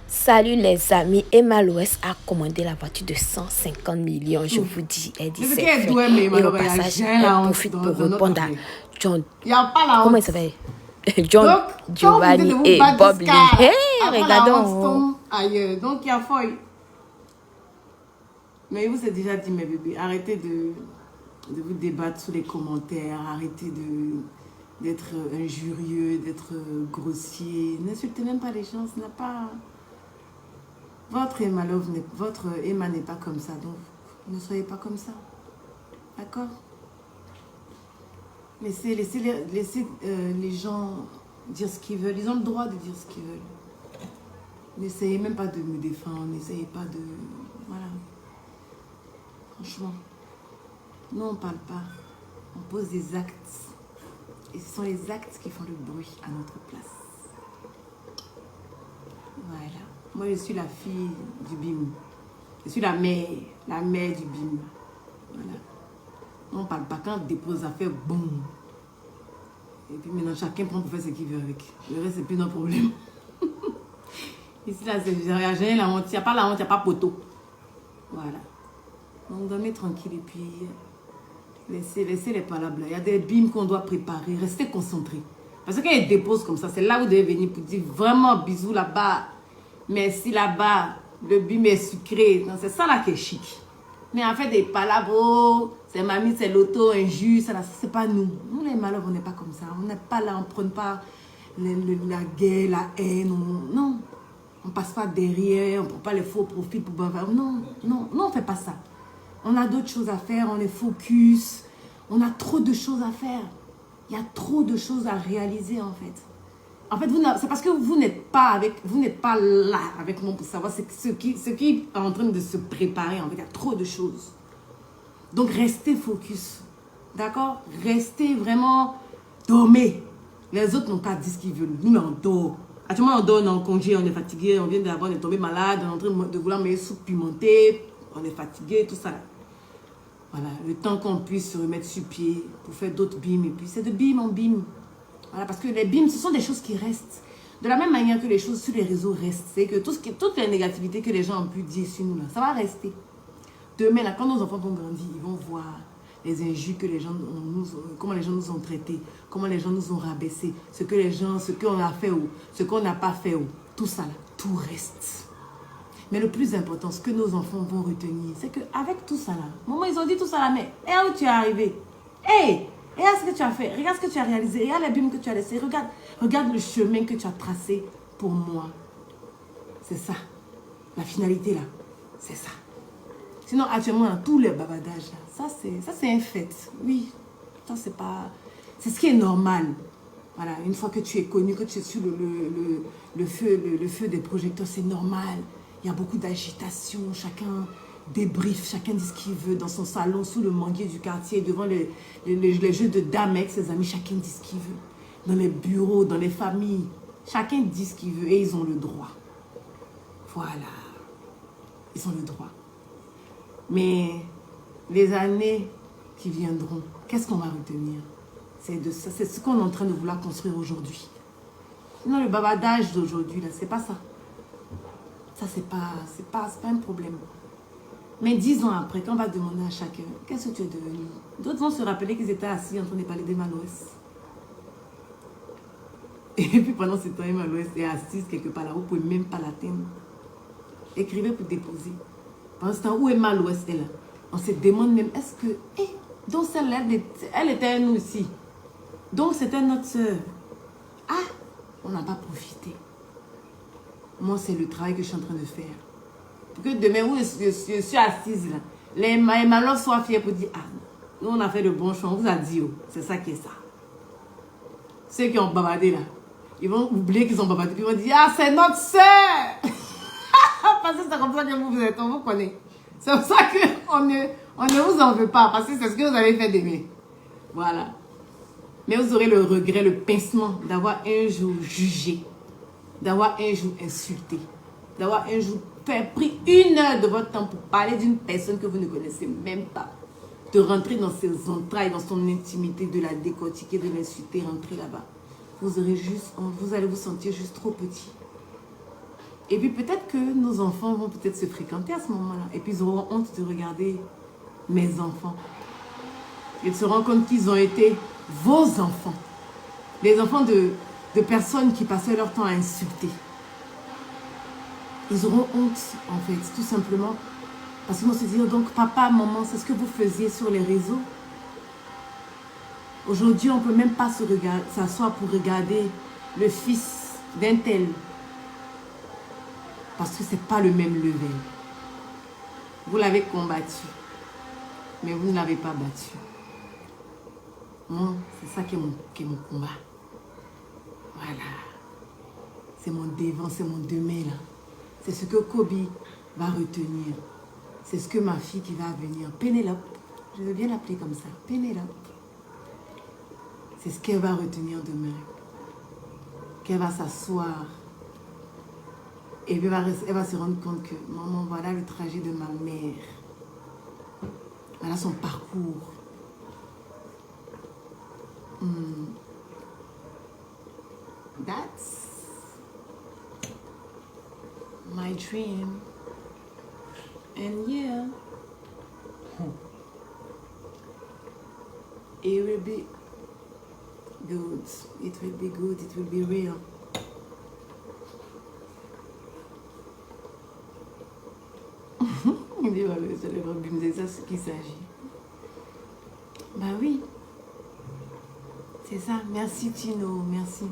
Salut les amis, Emma Loès a commandé la voiture de 150 millions, je vous dis, elle dit c'est fait. Et au passage, elle profite pour répondre à John, comment il s'appelle? John Giovanni et Bob Lee. Hey, regardons. Ailleurs. Donc il y a folle. Mais vous avez déjà dit, mes bébés, arrêtez de vous débattre sous les commentaires, arrêtez d'être injurieux, d'être grossier. N'insultez même pas les gens, ce n'a pas... Votre Emma n'est pas comme ça, donc ne soyez pas comme ça. D'accord? Laissez les gens dire ce qu'ils veulent. Ils ont le droit de dire ce qu'ils veulent. N'essayez même pas de me défendre. N'essayez pas de... Voilà. Franchement. Nous, on ne parle pas. On pose des actes. Et ce sont les actes qui font le bruit à notre place. Voilà. Moi, je suis la fille du BIM. Je suis la mère du BIM. Voilà. On ne parle pas quand on dépose l'affaire, boum. Et puis maintenant, chacun prend pour faire ce qu'il veut avec. Le reste, c'est plus notre problème. Ici, là, il n'y a rien la honte. Il n'y a pas la honte, il n'y a pas poteau. Voilà. Donc, dormez tranquille et puis laissez les palabres. Il y a des BIM qu'on doit préparer. Restez concentrés. Parce que quand ils déposent comme ça, c'est là où vous devez venir pour dire vraiment bisous là-bas. Merci là-bas. Le BIM est sucré. C'est ça là qui est chic. Mais en fait, des palabres, oh, c'est mamie, c'est l'auto, injuste, c'est pas nous. Nous, les malheurs, on n'est pas comme ça. On n'est pas là, on ne prend pas la guerre, la haine. Non. On ne passe pas derrière, on ne prend pas les faux profits pour bavarder. Non, on ne fait pas ça. On a d'autres choses à faire, on est focus. On a trop de choses à faire. Il y a trop de choses à réaliser, en fait. En fait, c'est parce que vous n'êtes pas là avec moi pour savoir ce qui est en train de se préparer. En fait, il y a trop de choses. Donc, restez focus. D'accord? Restez vraiment... Dormez. Les autres n'ont pas dit ce qu'ils veulent. Nous, on dort. Actuellement, on dort, on est en congé, on est fatigué, on vient d'avoir, on est tombé malade, on est en train de vouloir mettre soupe pimentée, on est fatigué, tout ça. Voilà, le temps qu'on puisse se remettre sur pied pour faire d'autres BIM. Et puis, c'est de BIM en BIM. Voilà, parce que les BIM, ce sont des choses qui restent. De la même manière que les choses sur les réseaux restent. C'est que toutes les négativités que les gens ont pu dire sur nous, là, ça va rester. Demain, là, quand nos enfants vont grandir, ils vont voir les injures que les gens comment les gens nous ont traités, comment les gens nous ont rabaissés, ce qu'on a fait ou ce qu'on n'a pas fait ou tout ça, là, tout reste. Mais le plus important, ce que nos enfants vont retenir, c'est qu'avec tout ça, là, maman, ils ont dit tout ça là, mais et où tu es arrivé? Hey! Regarde ce que tu as fait, regarde ce que tu as réalisé, regarde les BIM que tu as laissé, regarde le chemin que tu as tracé pour moi. C'est ça. La finalité là, c'est ça. Sinon, actuellement, dans tous les babadages là, ça c'est un fait. Oui, ça c'est pas... C'est ce qui est normal. Voilà, une fois que tu es connu, que tu es sur le feu des projecteurs, c'est normal. Il y a beaucoup d'agitation, chacun... débrief, chacun dit ce qu'il veut dans son salon, sous le manguier du quartier, devant les jeux de dames avec ses amis, chacun dit ce qu'il veut. Dans les bureaux, dans les familles, chacun dit ce qu'il veut et ils ont le droit. Voilà. Ils ont le droit. Mais les années qui viendront, qu'est-ce qu'on va retenir? C'est ce qu'on est en train de vouloir construire aujourd'hui. Sinon, le babadage d'aujourd'hui, là, c'est pas ça. Ça, c'est pas un problème. Mais 10 ans après, quand on va demander à chacun, qu'est-ce que tu es devenu? D'autres vont se rappeler qu'ils étaient assis en train de parler d'Emma Loès. Et puis pendant ce temps, Emma Loès est assise quelque part là, vous ne pouvez même pas l'atteindre. Écrivez pour déposer. Pendant ce temps où Emma Loès est là, on se demande même, est-ce que... donc celle-là, elle était nous aussi. Donc c'était notre soeur. Ah, on n'a pas profité. Moi, c'est le travail que je suis en train de faire. Pour que demain où je suis assise là, les malheurs soient fiers pour dire, ah, nous on a fait le bon choix, on vous a dit, oh, c'est ça qui est ça. Ceux qui ont babadé là, ils vont oublier qu'ils ont babadé, puis ils vont dire, ah, c'est notre soeur. Parce que c'est comme ça que vous êtes, on vous connaît. C'est pour ça qu'on ne vous en veut pas, parce que c'est ce que vous avez fait demain. Voilà. Mais vous aurez le regret, le pincement d'avoir un jour jugé, d'avoir un jour insulté, d'avoir un jour pris 1 heure de votre temps pour parler d'une personne que vous ne connaissez même pas. De rentrer dans ses entrailles, dans son intimité, de la décortiquer, de l'insulter, rentrer là-bas. Vous allez vous sentir juste trop petit. Et puis peut-être que nos enfants vont peut-être se fréquenter à ce moment-là. Et puis ils auront honte de regarder mes enfants. Ils se rendent compte qu'ils ont été vos enfants. Les enfants de personnes qui passaient leur temps à insulter. Ils auront honte, en fait, tout simplement. Parce qu'ils vont se dire, donc, papa, maman, c'est ce que vous faisiez sur les réseaux. Aujourd'hui, on ne peut même pas s'asseoir pour regarder le fils d'un tel. Parce que ce n'est pas le même level. Vous l'avez combattu. Mais vous ne l'avez pas battu. Moi, c'est ça qui est mon combat. Voilà. C'est mon devant, c'est mon demain là. C'est ce que Kobe va retenir. C'est ce que ma fille qui va venir, Pénélope, je veux bien l'appeler comme ça, Pénélope. C'est ce qu'elle va retenir demain. Qu'elle va s'asseoir. Et elle va se rendre compte que, maman, voilà le trajet de ma mère. Voilà son parcours. That's my dream. And yeah, it will be good. It will be good. It will be real. C'est le rebim, c'est ça ce qu'il s'agit. Bah oui. C'est ça. Merci Tino, merci.